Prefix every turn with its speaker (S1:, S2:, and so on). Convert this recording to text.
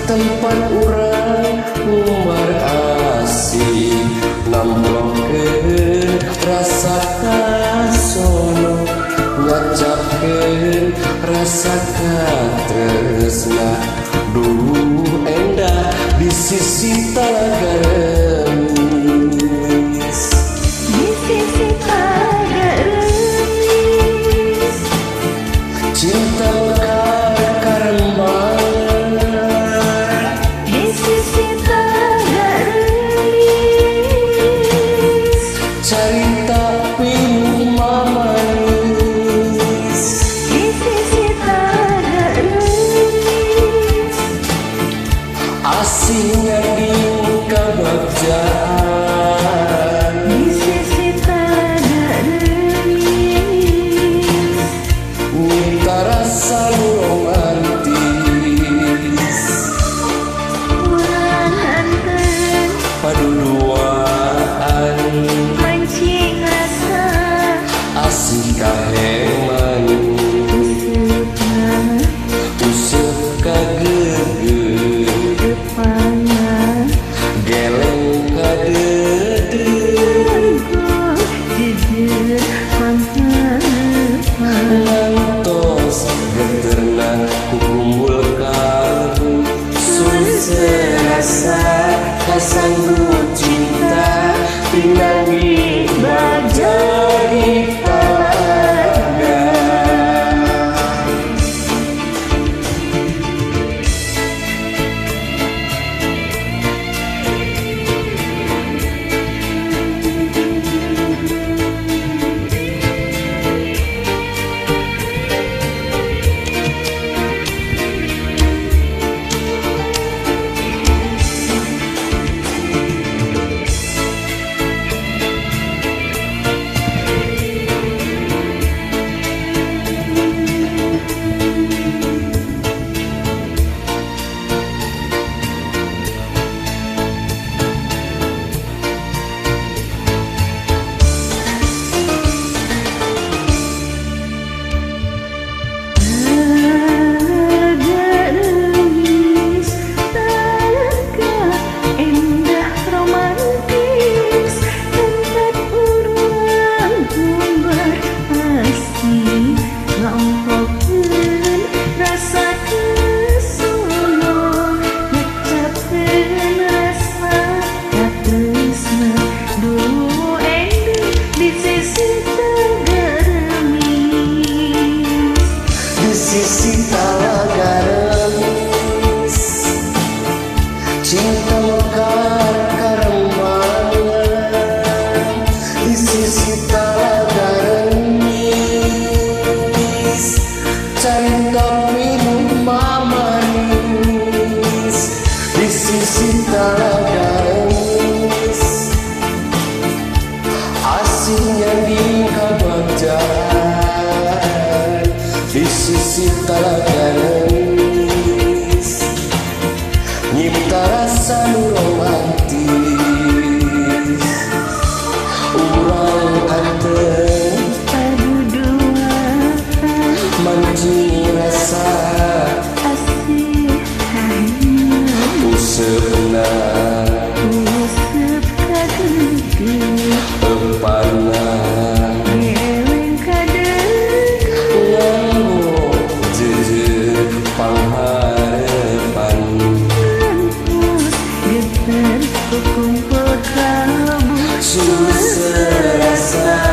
S1: Tempat urang umar asih nambrokeun rasa kasono ngajapkeun rasa katresna duh endah di sisi Talaga Remis,
S2: di sisi Talaga Remis,
S1: cinta mekar karembang. Carita minuman manis
S2: di sisi Talaga Remis,
S1: asihnya di kebagjaan
S2: di sisi Talaga Remis,
S1: nyipta rasa romantis
S2: urang hanteun
S1: paduduaan
S2: mancing rasa
S1: asih kaheman useup kageger
S2: depanna
S1: geleng kadeudeung
S2: jujur mangha
S1: ngantos genterna kukumpul kalbu sun serasa kasanggup cinta pinanggi bajari talaga. Sisi Talaga Remis, cinta mekar karembangan di sisi Talaga Remis, carita minuman manis di sisi Talaga Remis, asihnya di kebagjaan di sisi Talaga Remis, nyipta rasa romantis urang hanteun
S2: paduduan
S1: mancing rasa
S2: asih berkumpul kelabu
S1: Sungguh serasa